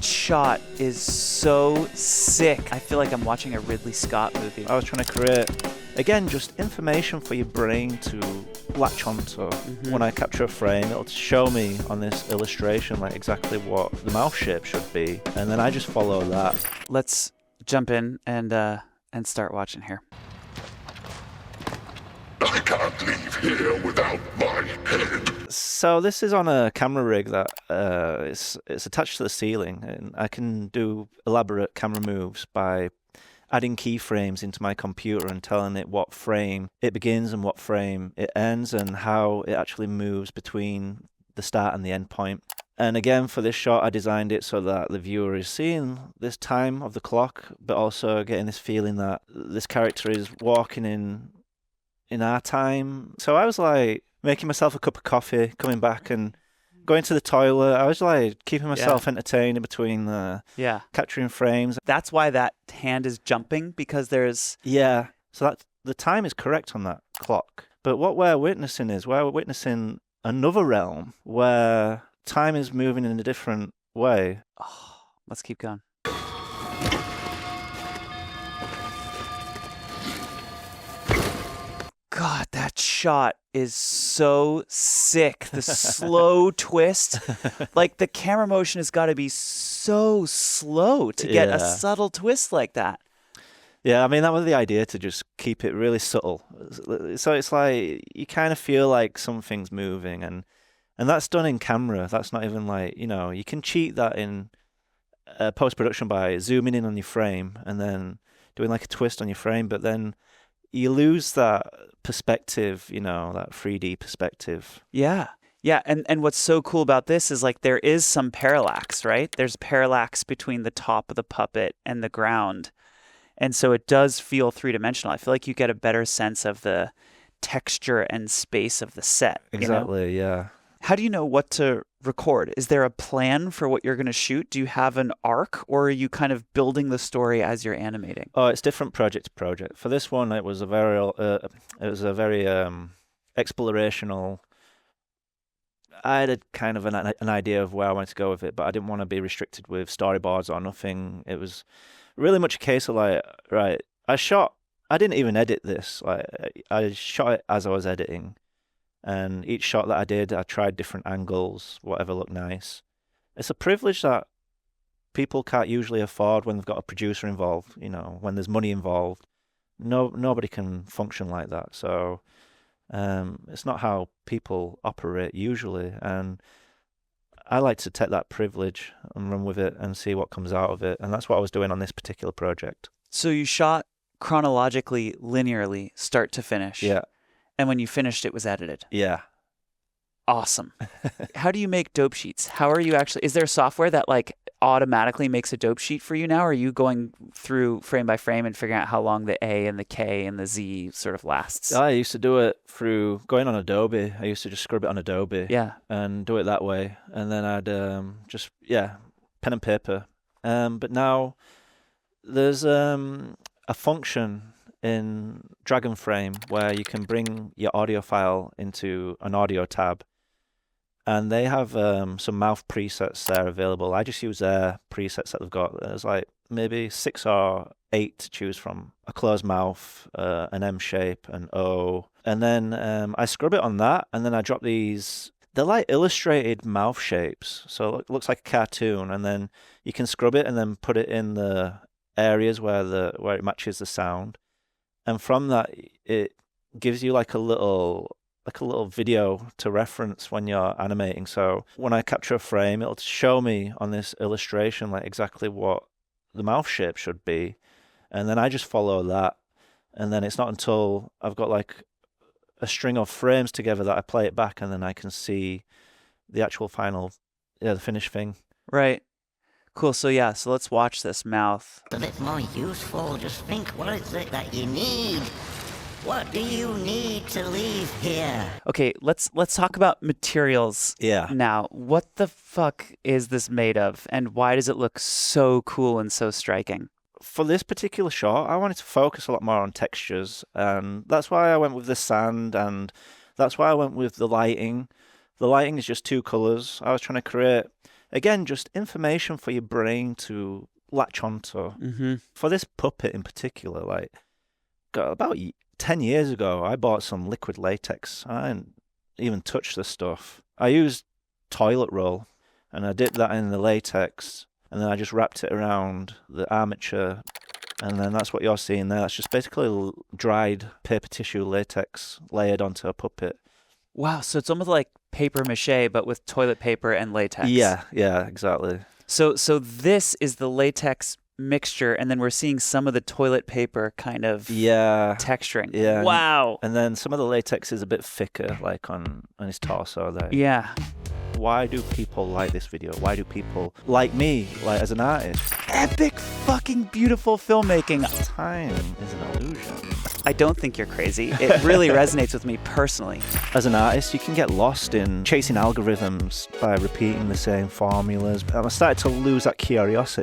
that shot is so sick. I feel like I'm watching a Ridley Scott movie. I was trying to create, again, just information for your brain to latch onto. When I capture a frame, it'll show me on this illustration like exactly what the mouth shape should be, and then I just follow that. Let's jump in and start watching here. I can't leave here without my head. So this is on a camera rig that it's attached to the ceiling, and I can do elaborate camera moves by adding keyframes into my computer and telling it what frame it begins and what frame it ends and how it actually moves between the start and the end point. And again, for this shot, I designed it so that the viewer is seeing this time of the clock, but also getting this feeling that this character is walking in our time. So I was like making myself a cup of coffee, coming back and going to the toilet. I was like keeping myself entertained in between capturing frames. That's why that hand is jumping, because there's... Yeah. So that the time is correct on that clock. But what we're witnessing another realm where time is moving in a different way. Oh, let's keep going. God, that shot is so sick. The slow twist. Like, the camera motion has got to be so slow to get a subtle twist like that. Yeah, I mean, that was the idea, to just keep it really subtle. So it's like, you kind of feel like something's moving, and that's done in camera. That's not even like, you can cheat that in post-production by zooming in on your frame and then doing like a twist on your frame, but then you lose that perspective, that 3D perspective. Yeah. Yeah, and what's so cool about this is like there is some parallax, right? There's parallax between the top of the puppet and the ground. And so it does feel three-dimensional. I feel like you get a better sense of the texture and space of the set. Exactly, yeah. How do you know what to record? Is there a plan for what you're going to shoot? Do you have an arc, or are you kind of building the story as you're animating? Oh, it's different project to project. For this one, it was a very explorational. I had a kind of an idea of where I wanted to go with it, but I didn't want to be restricted with storyboards or nothing. It was really much a case of like, right, I didn't even edit this. Like, I shot it as I was editing. And each shot that I did, I tried different angles, whatever looked nice. It's a privilege that people can't usually afford when they've got a producer involved, when there's money involved. Nobody can function like that. So it's not how people operate usually. And I like to take that privilege and run with it and see what comes out of it. And that's what I was doing on this particular project. So you shot chronologically, linearly, start to finish. Yeah. And when you finished, it was edited. Yeah. Awesome. How do you make dope sheets? How are you actually... Is there software that like automatically makes a dope sheet for you now? Or are you going through frame by frame and figuring out how long the A and the K and the Z sort of lasts? I used to do it through going on Adobe. I used to just scrub it on Adobe. Yeah. And do it that way. And then I'd pen and paper. But now there's a function in Dragon Frame where you can bring your audio file into an audio tab, and they have some mouth presets there available. I just use their presets that they've got. There's like maybe 6 or 8 to choose from. A closed mouth, an M shape, an O, and then I scrub it on that, and then I drop these. They're like illustrated mouth shapes, so it looks like a cartoon, and then you can scrub it and then put it in the areas where it matches the sound. And from that, it gives you like a little video to reference when you're animating. So when I capture a frame, it'll show me on this illustration like exactly what the mouth shape should be. And then I just follow that. And then it's not until I've got like a string of frames together that I play it back, and then I can see the actual final, the finished thing. Right. Cool. So let's watch this mouth. A bit more useful. Just think, what is it that you need? What do you need to leave here? Okay, let's talk about materials. Yeah. Now, what the fuck is this made of, and why does it look so cool and so striking? For this particular shot, I wanted to focus a lot more on textures, and that's why I went with the sand, and that's why I went with the lighting. The lighting is just 2 colors. I was trying to create again, just information for your brain to latch onto. Mm-hmm. For this puppet in particular, like about 10 years ago, I bought some liquid latex. I didn't even touch the stuff. I used toilet roll, and I dipped that in the latex, and then I just wrapped it around the armature, and then that's what you're seeing there. That's just basically dried paper tissue latex layered onto a puppet. Wow, so it's almost like paper mache, but with toilet paper and latex. Yeah, exactly. So this is the latex mixture, and then we're seeing some of the toilet paper kind of texturing. Yeah. Wow. And then some of the latex is a bit thicker, like on his torso there. Yeah. Why do people like this video? Why do people like me, like as an artist? Epic fucking beautiful filmmaking. Time is an illusion. I don't think you're crazy. It really resonates with me personally. As an artist, you can get lost in chasing algorithms by repeating the same formulas. And I started to lose that curiosity.